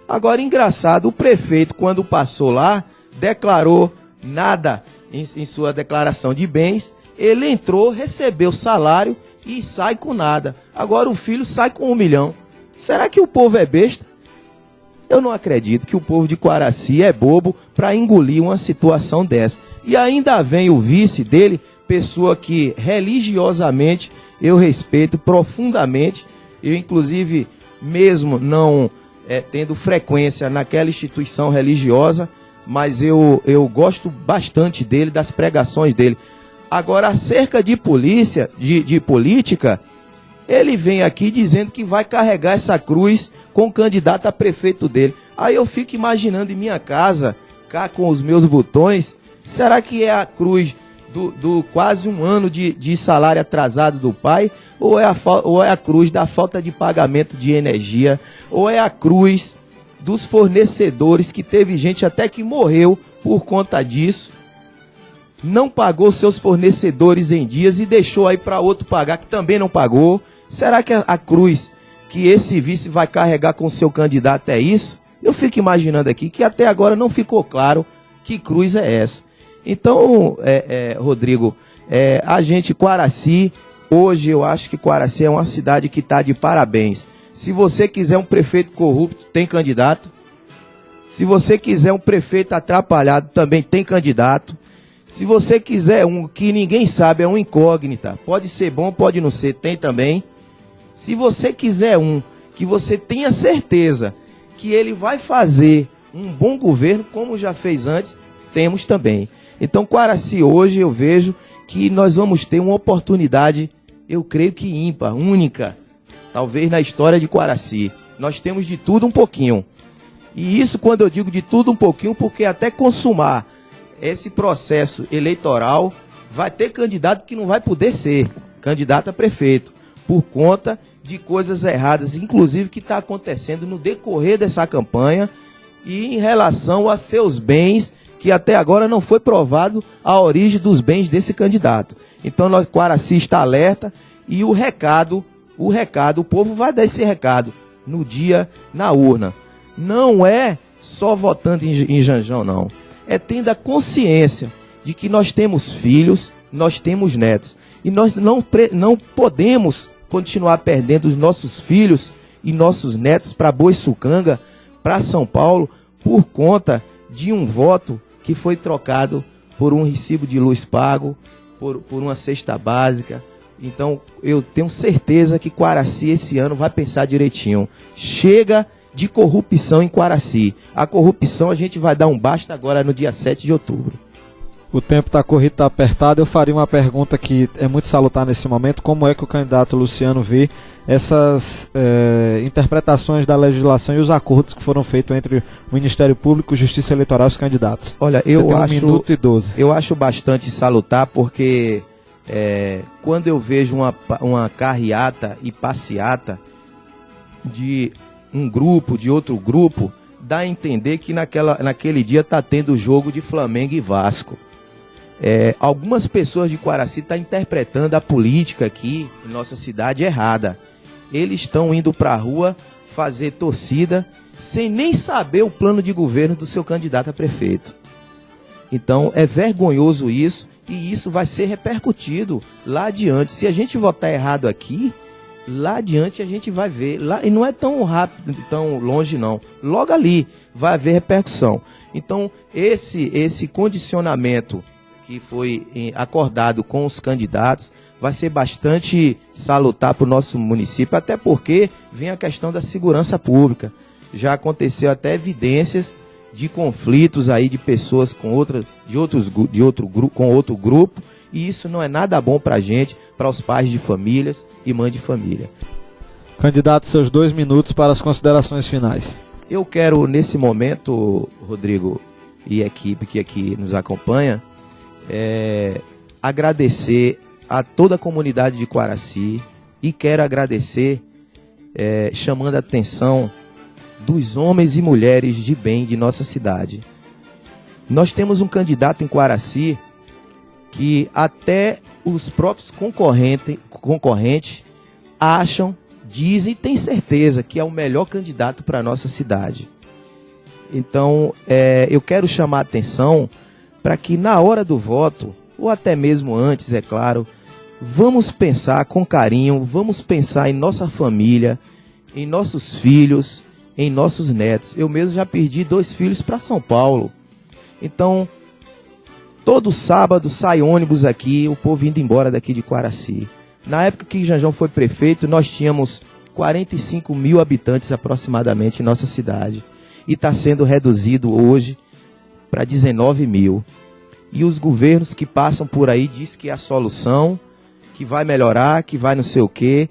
Agora, engraçado, o prefeito, quando passou lá, declarou nada em sua declaração de bens, ele entrou, recebeu salário e sai com nada. Agora o filho sai com 1 milhão. Será que o povo é besta? Eu não acredito que o povo de Quaraci é bobo para engolir uma situação dessa. E ainda vem o vice dele, pessoa que religiosamente eu respeito profundamente, eu inclusive mesmo não tendo frequência naquela instituição religiosa, mas eu gosto bastante dele, das pregações dele. Agora, acerca de polícia, de política, ele vem aqui dizendo que vai carregar essa cruz com o candidato a prefeito dele. Aí eu fico imaginando em minha casa, cá com os meus botões, será que é a cruz do quase 1 ano de salário atrasado do pai, ou é a cruz da falta de pagamento de energia, ou é a cruz dos fornecedores, que teve gente até que morreu por conta disso, não pagou seus fornecedores em dias e deixou aí para outro pagar, que também não pagou. Será que a cruz que esse vice vai carregar com o seu candidato é isso? Eu fico imaginando aqui que até agora não ficou claro que cruz é essa. Então, Rodrigo, a gente, Quaraci, hoje eu acho que Quaraci é uma cidade que está de parabéns. Se você quiser um prefeito corrupto, tem candidato. Se você quiser um prefeito atrapalhado, também tem candidato. Se você quiser um que ninguém sabe, é uma incógnita, pode ser bom, pode não ser, tem também. Se você quiser um que você tenha certeza que ele vai fazer um bom governo, como já fez antes, temos também. Então, Quaraci, hoje eu vejo que nós vamos ter uma oportunidade, eu creio que ímpar, única, talvez na história de Quaraci. Nós temos de tudo um pouquinho. E isso, quando eu digo de tudo um pouquinho, porque até consumar esse processo eleitoral, vai ter candidato que não vai poder ser candidato a prefeito, por conta de coisas erradas, inclusive que está acontecendo no decorrer dessa campanha e em relação a seus bens, que até agora não foi provado a origem dos bens desse candidato. Então, nós, Quaraci, está alerta e o povo vai dar esse recado no dia, na urna. Não é só votando em Janjão, não. É tendo a consciência de que nós temos filhos, nós temos netos. E nós não podemos continuar perdendo os nossos filhos e nossos netos para Boiçucanga, para São Paulo, por conta de um voto que foi trocado por um recibo de luz pago, por uma cesta básica. Então, eu tenho certeza que Quaraci esse ano vai pensar direitinho. Chega de corrupção em Quaraci. A corrupção a gente vai dar um basta agora no dia 7 de outubro. O tempo está corrido, está apertado. Eu faria uma pergunta que é muito salutar nesse momento. Como é que o candidato Luciano vê essas interpretações da legislação e os acordos que foram feitos entre o Ministério Público, Justiça Eleitoral e os candidatos? Olha, eu acho 1 minuto e 12. Eu acho bastante salutar porque quando eu vejo uma carreata e passeata de um grupo, de outro grupo, dá a entender que naquele dia está tendo jogo de Flamengo e Vasco. Algumas pessoas de Quaraci estão interpretando a política aqui em nossa cidade errada. Eles estão indo para a rua fazer torcida sem nem saber o plano de governo do seu candidato a prefeito. Então é vergonhoso isso, e isso vai ser repercutido lá adiante. Se a gente votar errado aqui, lá adiante a gente vai ver. E não é tão rápido, tão longe não. Logo ali vai haver repercussão. Então esse condicionamento que foi acordado com os candidatos vai ser bastante salutar para o nosso município, até porque vem a questão da segurança pública. Já aconteceu até evidências de conflitos aí de pessoas com outro grupo, e isso não é nada bom para a gente, para os pais de famílias e mães de família. Candidato, seus 2 minutos para as considerações finais. Eu quero, nesse momento, Rodrigo e a equipe que aqui nos acompanha, agradecer a toda a comunidade de Quaraci, e quero agradecer chamando a atenção dos homens e mulheres de bem de nossa cidade. Nós temos um candidato em Quaraci que até os próprios concorrentes acham, dizem e têm certeza que é o melhor candidato para a nossa cidade. Então, eu quero chamar a atenção para que na hora do voto, ou até mesmo antes, é claro, vamos pensar com carinho, vamos pensar em nossa família, em nossos filhos, em nossos netos. Eu mesmo já perdi 2 filhos para São Paulo. Então, todo sábado sai ônibus aqui, o povo indo embora daqui de Quaraci. Na época que Janjão foi prefeito, nós tínhamos 45 mil habitantes aproximadamente em nossa cidade. E está sendo reduzido hoje para 19 mil. E os governos que passam por aí dizem que é a solução, que vai melhorar, que vai não sei o quê.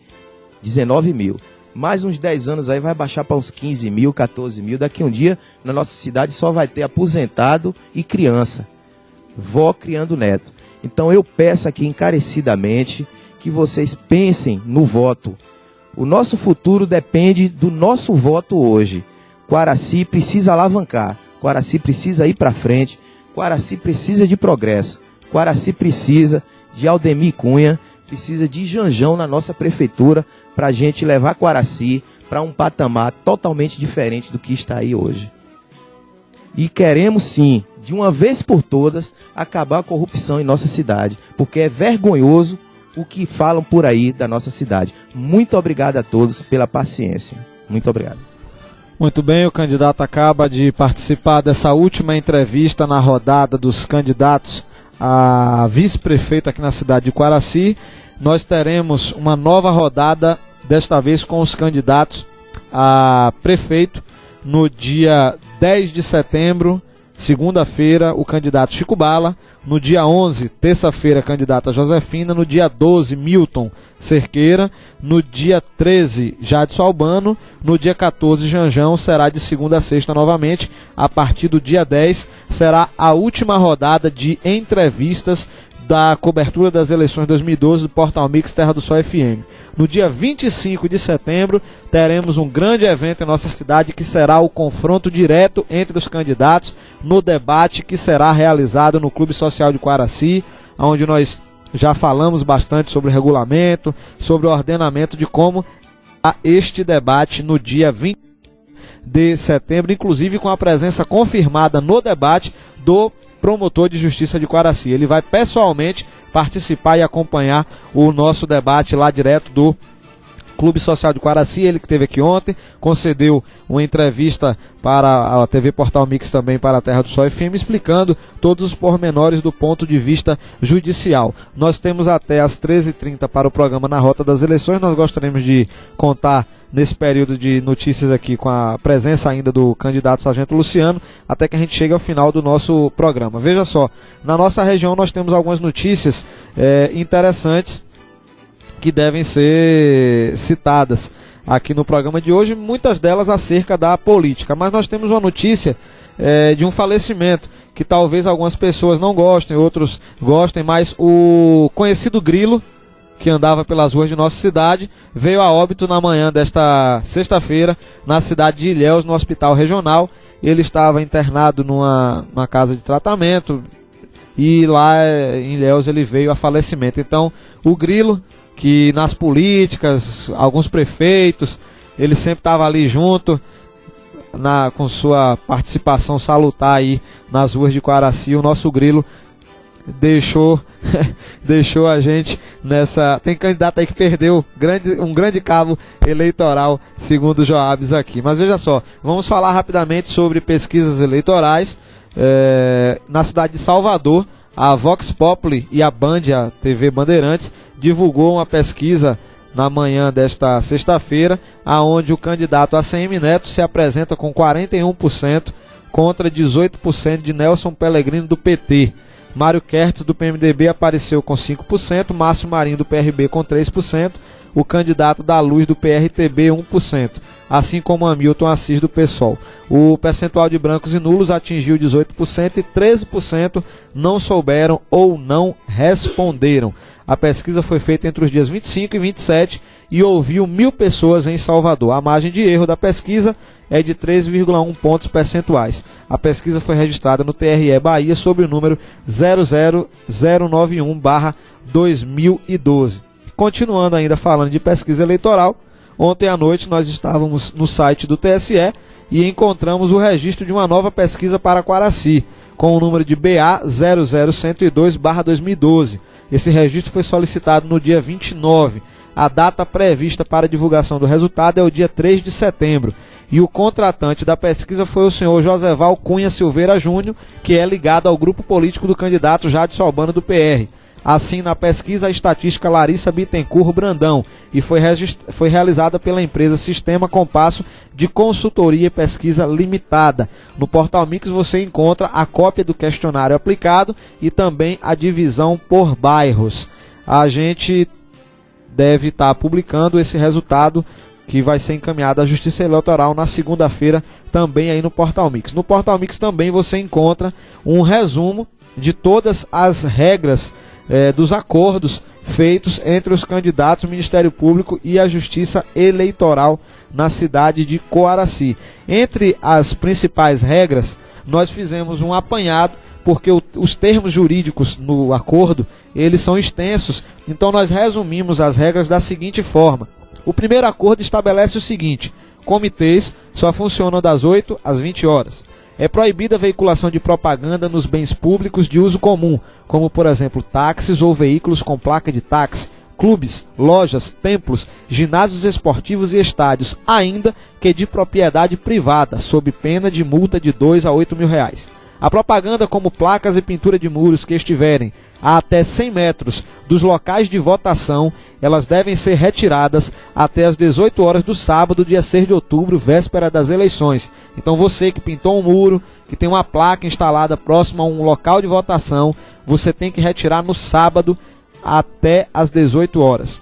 19 mil. Mais uns 10 anos aí vai baixar para uns 15 mil, 14 mil. Daqui um dia, na nossa cidade, só vai ter aposentado e criança. Vó criando neto. Então eu peço aqui encarecidamente que vocês pensem no voto. O nosso futuro depende do nosso voto hoje. Quaraci precisa alavancar. Quaraci precisa ir para frente. Quaraci precisa de progresso. Quaraci precisa de Aldemir Cunha, precisa de Janjão na nossa prefeitura para a gente levar Quaraci para um patamar totalmente diferente do que está aí hoje. E queremos sim, de uma vez por todas, acabar a corrupção em nossa cidade, porque é vergonhoso o que falam por aí da nossa cidade. Muito obrigado a todos pela paciência. Muito obrigado. Muito bem, o candidato acaba de participar dessa última entrevista na rodada dos candidatos a vice-prefeito aqui na cidade de Quaraci. Nós teremos uma nova rodada, desta vez com os candidatos a prefeito, no dia 10 de setembro, segunda-feira, o candidato Chico Bala. No dia 11, terça-feira, a candidata Josefina. No dia 12, Milton Cerqueira. No dia 13, Jadson Albano. No dia 14, Janjão. Será de segunda a sexta novamente. A partir do dia 10, será a última rodada de entrevistas da cobertura das eleições 2012 do Portal Mix Terra do Sol FM. No dia 25 de setembro, teremos um grande evento em nossa cidade, que será o confronto direto entre os candidatos no debate que será realizado no Clube Social de Quaraci, onde nós já falamos bastante sobre o regulamento, sobre o ordenamento de como há este debate no dia 20 de setembro, inclusive com a presença confirmada no debate do promotor de justiça de Quaraci. Ele vai pessoalmente participar e acompanhar o nosso debate lá direto do Clube Social de Quaraci. Ele que esteve aqui ontem, concedeu uma entrevista para a TV Portal Mix, também para a Terra do Sol FM, explicando todos os pormenores do ponto de vista judicial. Nós temos até às 13h30 para o programa Na Rota das Eleições. Nós gostaríamos de contar nesse período de notícias aqui com a presença ainda do candidato Sargento Luciano, até que a gente chegue ao final do nosso programa. Veja só, na nossa região nós temos algumas notícias interessantes que devem ser citadas aqui no programa de hoje, muitas delas acerca da política. Mas nós temos uma notícia de um falecimento, que talvez algumas pessoas não gostem, outros gostem, mas o conhecido Grilo, que andava pelas ruas de nossa cidade, veio a óbito na manhã desta sexta-feira, na cidade de Ilhéus, no hospital regional. Ele estava internado numa casa de tratamento, e lá em Ilhéus ele veio a falecimento. Então, o Grilo, que nas políticas, alguns prefeitos, ele sempre estava ali junto, com sua participação salutar aí nas ruas de Quaraci. O nosso Grilo deixou a gente nessa... Tem candidato aí que perdeu um grande cabo eleitoral, segundo o Joabes aqui. Mas veja só, vamos falar rapidamente sobre pesquisas eleitorais. Na cidade de Salvador, a Vox Populi e a Band, a TV Bandeirantes, divulgou uma pesquisa na manhã desta sexta-feira, aonde o candidato ACM Neto se apresenta com 41% contra 18% de Nelson Pellegrino do PT. Mário Kertz do PMDB apareceu com 5%, Márcio Marinho do PRB com 3%, o candidato da Luz do PRTB 1%, assim como Hamilton Assis do PSOL. O percentual de brancos e nulos atingiu 18% e 13% não souberam ou não responderam. A pesquisa foi feita entre os dias 25 e 27 e ouviu 1.000 pessoas em Salvador. A margem de erro da pesquisa é de 3,1 pontos percentuais. A pesquisa foi registrada no TRE Bahia sob o número 00091/2012. Continuando ainda falando de pesquisa eleitoral, ontem à noite nós estávamos no site do TSE e encontramos o registro de uma nova pesquisa para Quaraci, com o número de BA 00102/2012. Esse registro foi solicitado no dia 29. A data prevista para divulgação do resultado é o dia 3 de setembro. E o contratante da pesquisa foi o senhor Joseval Cunha Silveira Júnior, que é ligado ao grupo político do candidato Jadson Albano do PR. Assim, na pesquisa, a estatística Larissa Bittencourt Brandão, e foi realizada pela empresa Sistema Compasso de Consultoria e Pesquisa Limitada. No Portal Mix você encontra a cópia do questionário aplicado e também a divisão por bairros. A gente deve estar publicando esse resultado, que vai ser encaminhado à Justiça Eleitoral na segunda-feira, também aí no Portal Mix. No Portal Mix também você encontra um resumo de todas as regras dos acordos feitos entre os candidatos, o Ministério Público e a Justiça Eleitoral na cidade de Quaraci. Entre as principais regras, nós fizemos um apanhado, porque os termos jurídicos no acordo, eles são extensos, então nós resumimos as regras da seguinte forma. O primeiro acordo estabelece o seguinte: comitês só funcionam das 8 às 20 horas. É proibida a veiculação de propaganda nos bens públicos de uso comum, como por exemplo táxis ou veículos com placa de táxi, clubes, lojas, templos, ginásios esportivos e estádios, ainda que de propriedade privada, sob pena de multa de 2 a 8 mil reais. A propaganda, como placas e pintura de muros que estiverem a até 100 metros dos locais de votação, elas devem ser retiradas até as 18 horas do sábado, dia 6 de outubro, véspera das eleições. Então você que pintou um muro, que tem uma placa instalada próxima a um local de votação, você tem que retirar no sábado até as 18 horas.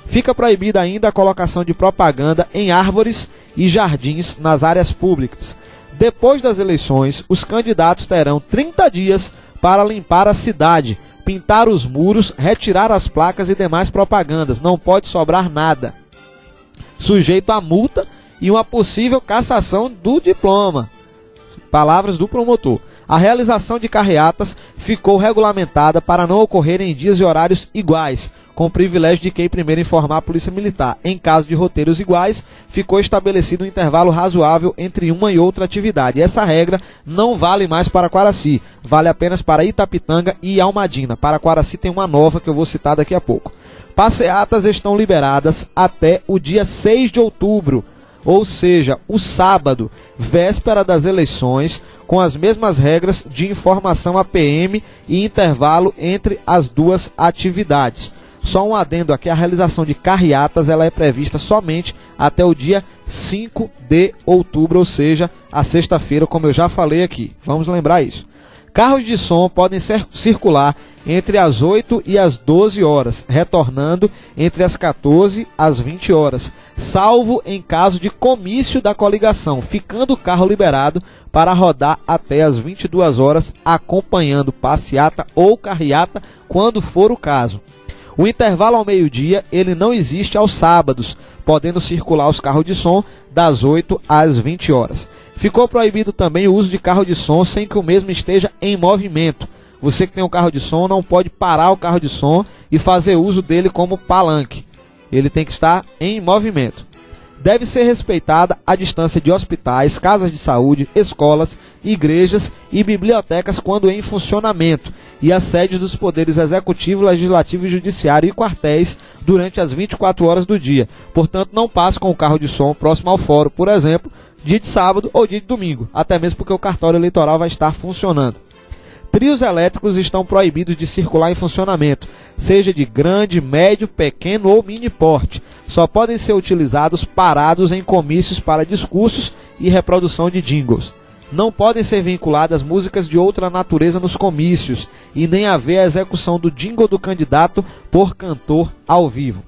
Fica proibida ainda a colocação de propaganda em árvores e jardins nas áreas públicas. Depois das eleições, os candidatos terão 30 dias para limpar a cidade, pintar os muros, retirar as placas e demais propagandas. Não pode sobrar nada. Sujeito a multa e uma possível cassação do diploma. Palavras do promotor. A realização de carreatas ficou regulamentada para não ocorrerem em dias e horários iguais, com o privilégio de quem primeiro informar a Polícia Militar. Em caso de roteiros iguais, ficou estabelecido um intervalo razoável entre uma e outra atividade. Essa regra não vale mais para Quaraci, vale apenas para Itapitanga e Almadina. Para Quaraci tem uma nova que eu vou citar daqui a pouco. Passeatas estão liberadas até o dia 6 de outubro, ou seja, o sábado, véspera das eleições, com as mesmas regras de informação à PM e intervalo entre as duas atividades. Só um adendo aqui, a realização de carreatas ela é prevista somente até o dia 5 de outubro, ou seja, a sexta-feira, como eu já falei aqui. Vamos lembrar isso. Carros de som podem circular entre as 8 e as 12 horas, retornando entre as 14 às 20 horas, salvo em caso de comício da coligação, ficando o carro liberado para rodar até as 22 horas, acompanhando passeata ou carreata, quando for o caso. O intervalo ao meio-dia, ele não existe aos sábados, podendo circular os carros de som das 8 às 20 horas. Ficou proibido também o uso de carro de som sem que o mesmo esteja em movimento. Você que tem um carro de som não pode parar o carro de som e fazer uso dele como palanque. Ele tem que estar em movimento. Deve ser respeitada a distância de hospitais, casas de saúde, escolas, igrejas e bibliotecas quando em funcionamento, e as sedes dos poderes executivo, legislativo e judiciário e quartéis durante as 24 horas do dia. Portanto, não passe com o carro de som próximo ao fórum, por exemplo, dia de sábado ou dia de domingo, até mesmo porque o cartório eleitoral vai estar funcionando. Trios elétricos estão proibidos de circular em funcionamento, seja de grande, médio, pequeno ou mini porte. Só podem ser utilizados parados em comícios para discursos e reprodução de jingles. Não podem ser vinculadas músicas de outra natureza nos comícios e nem haver a execução do jingle do candidato por cantor ao vivo.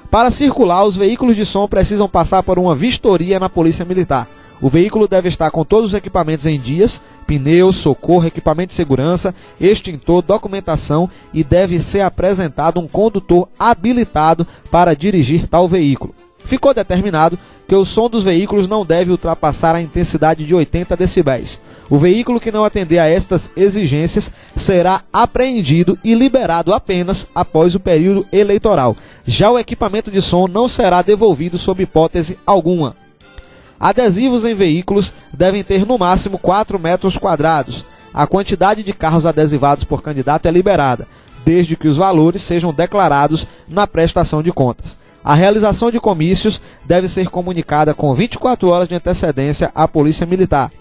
Para circular, os veículos de som precisam passar por uma vistoria na Polícia Militar. O veículo deve estar com todos os equipamentos em dias, pneus, socorro, equipamento de segurança, extintor, documentação, e deve ser apresentado um condutor habilitado para dirigir tal veículo. Ficou determinado que o som dos veículos não deve ultrapassar a intensidade de 80 decibéis. O veículo que não atender a estas exigências será apreendido e liberado apenas após o período eleitoral. Já o equipamento de som não será devolvido sob hipótese alguma. Adesivos em veículos devem ter no máximo 4 metros quadrados. A quantidade de carros adesivados por candidato é liberada, desde que os valores sejam declarados na prestação de contas. A realização de comícios deve ser comunicada com 24 horas de antecedência à Polícia Militar.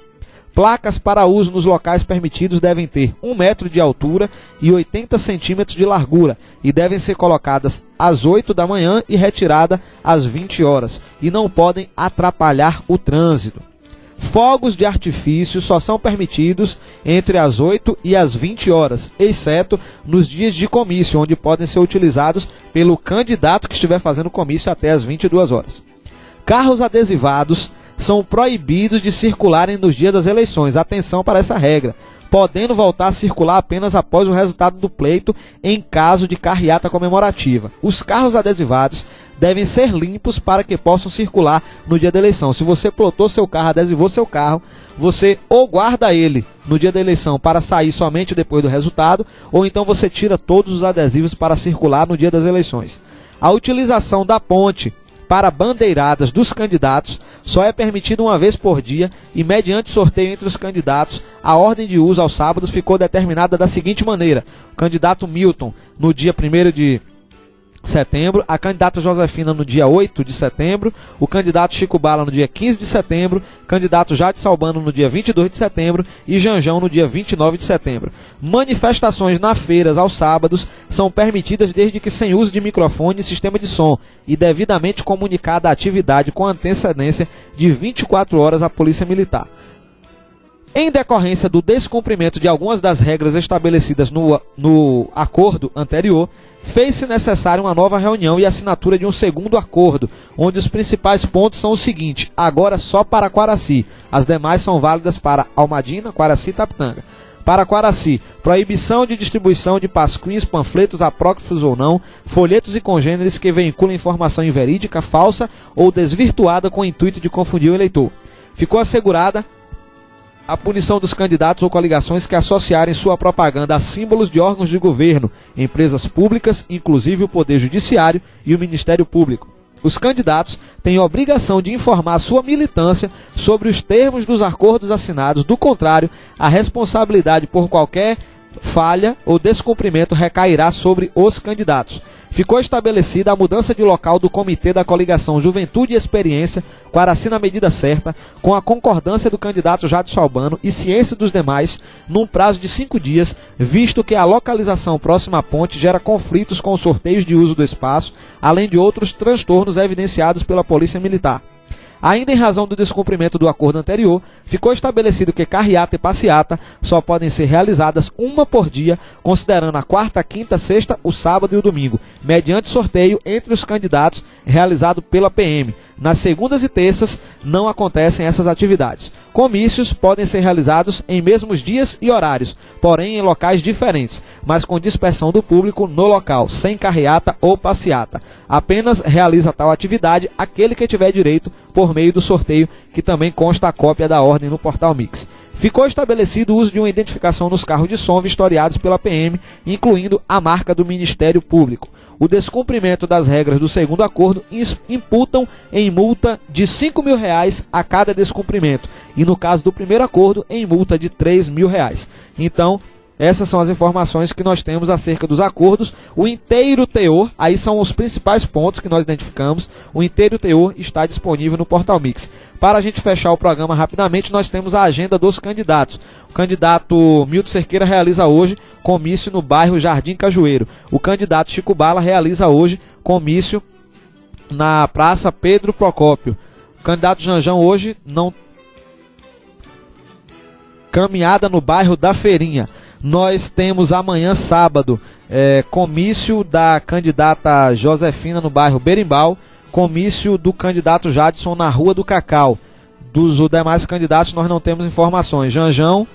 Placas para uso nos locais permitidos devem ter 1 metro de altura e 80 centímetros de largura e devem ser colocadas às 8 da manhã e retirada às 20 horas e não podem atrapalhar o trânsito. Fogos de artifício só são permitidos entre as 8 e as 20 horas, exceto nos dias de comício, onde podem ser utilizados pelo candidato que estiver fazendo comício até as 22 horas. Carros adesivados são proibidos de circularem nos dias das eleições. Atenção para essa regra, podendo voltar a circular apenas após o resultado do pleito em caso de carreata comemorativa. Os carros adesivados devem ser limpos para que possam circular no dia da eleição. Se você plotou seu carro, adesivou seu carro, você ou guarda ele no dia da eleição para sair somente depois do resultado, ou então você tira todos os adesivos para circular no dia das eleições. A utilização da ponte para bandeiradas dos candidatos só é permitido uma vez por dia e, mediante sorteio entre os candidatos, a ordem de uso aos sábados ficou determinada da seguinte maneira: o candidato Milton no dia 1º de setembro, a candidata Josefina no dia 8 de setembro, o candidato Chico Bala no dia 15 de setembro, candidato Jade Salbano no dia 22 de setembro e Janjão no dia 29 de setembro. Manifestações nas feiras aos sábados são permitidas desde que sem uso de microfone e sistema de som e devidamente comunicada a atividade com antecedência de 24 horas à Polícia Militar. Em decorrência do descumprimento de algumas das regras estabelecidas no acordo anterior, fez-se necessária uma nova reunião e assinatura de um segundo acordo, onde os principais pontos são os seguintes: agora só para Quaraci, as demais são válidas para Almadina, Quaraci e Itapitanga. Para Quaraci, proibição de distribuição de pasquins, panfletos, apócrifos ou não, folhetos e congêneres que veiculam informação inverídica, falsa ou desvirtuada com o intuito de confundir o eleitor. Ficou assegurada a punição dos candidatos ou coligações que associarem sua propaganda a símbolos de órgãos de governo, empresas públicas, inclusive o Poder Judiciário e o Ministério Público. Os candidatos têm obrigação de informar sua militância sobre os termos dos acordos assinados, do contrário, a responsabilidade por qualquer falha ou descumprimento recairá sobre os candidatos. Ficou estabelecida a mudança de local do Comitê da Coligação Juventude e Experiência, Quaraci na medida certa, com a concordância do candidato Jadson Albano e ciência dos demais, num prazo de 5 dias, visto que a localização próxima à ponte gera conflitos com os sorteios de uso do espaço, além de outros transtornos evidenciados pela Polícia Militar. Ainda em razão do descumprimento do acordo anterior, ficou estabelecido que carreata e passeata só podem ser realizadas uma por dia, considerando a quarta, quinta, sexta, o sábado e o domingo, mediante sorteio entre os candidatos realizado pela PM. Nas segundas e terças não acontecem essas atividades. Comícios podem ser realizados em mesmos dias e horários, porém em locais diferentes, mas com dispersão do público no local, sem carreata ou passeata. Apenas realiza tal atividade aquele que tiver direito por meio do sorteio, que também consta a cópia da ordem no Portal Mix. Ficou estabelecido o uso de uma identificação nos carros de som vistoriados pela PM, incluindo a marca do Ministério Público. O descumprimento das regras do segundo acordo imputam em multa de R$5.000 a cada descumprimento, e no caso do primeiro acordo, em multa de R$3.000. Então, essas são as informações que nós temos acerca dos acordos. O inteiro teor, aí são os principais pontos que nós identificamos, o inteiro teor está disponível no Portal Mix. Para a gente fechar o programa rapidamente, nós temos a agenda dos candidatos. O candidato Milton Cerqueira realiza hoje comício no bairro Jardim Cajueiro. O candidato Chico Bala realiza hoje comício na Praça Pedro Procópio. O candidato Janjão hoje não... caminhada no bairro da Feirinha. Nós temos amanhã, sábado, comício da candidata Josefina no bairro Berimbau, comício do candidato Jadson na Rua do Cacau. Dos demais candidatos nós não temos informações. Janjão,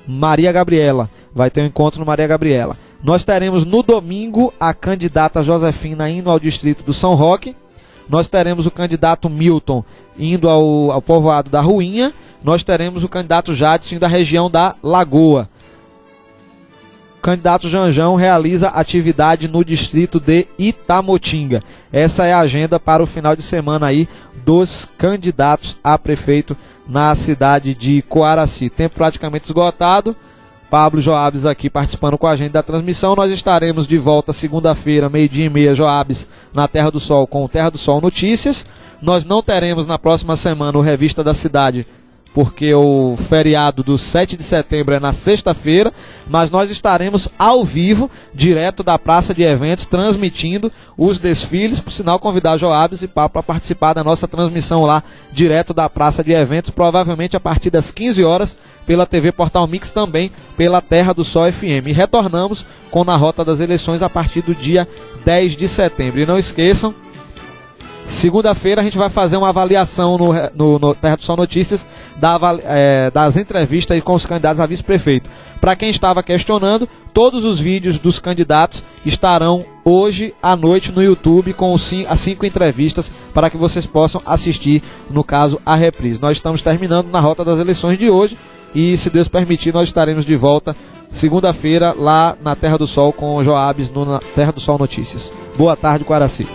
Maria Gabriela, vai ter um encontro no Maria Gabriela. Nós teremos no domingo a candidata Josefina indo ao distrito do São Roque. Nós teremos o candidato Milton indo ao povoado da Ruinha. Nós teremos o candidato Jadson da região da Lagoa. O candidato Janjão realiza atividade no distrito de Itamotinga. Essa é a agenda para o final de semana aí dos candidatos a prefeito na cidade de Coaraci. Tempo praticamente esgotado. Pablo Joabes aqui participando com a gente da transmissão. Nós estaremos de volta segunda-feira, 12h30, Joabes, na Terra do Sol, com o Terra do Sol Notícias. Nós não teremos na próxima semana o Revista da Cidade, porque o feriado do 7 de setembro é na sexta-feira, mas nós estaremos ao vivo, direto da Praça de Eventos, transmitindo os desfiles, por sinal convidar Joabes e Papo para participar da nossa transmissão lá, direto da Praça de Eventos, provavelmente a partir das 15 horas, pela TV Portal Mix, também pela Terra do Sol FM. E retornamos com Na Rota das Eleições a partir do dia 10 de setembro. E não esqueçam, segunda-feira a gente vai fazer uma avaliação no Terra do Sol Notícias das entrevistas com os candidatos a vice-prefeito. Para quem estava questionando, todos os vídeos dos candidatos estarão hoje à noite no YouTube com as 5 entrevistas para que vocês possam assistir, no caso, a reprise. Nós estamos terminando na Rota das Eleições de hoje e, se Deus permitir, nós estaremos de volta segunda-feira lá na Terra do Sol com o Joabes na Terra do Sol Notícias. Boa tarde, Coaraci.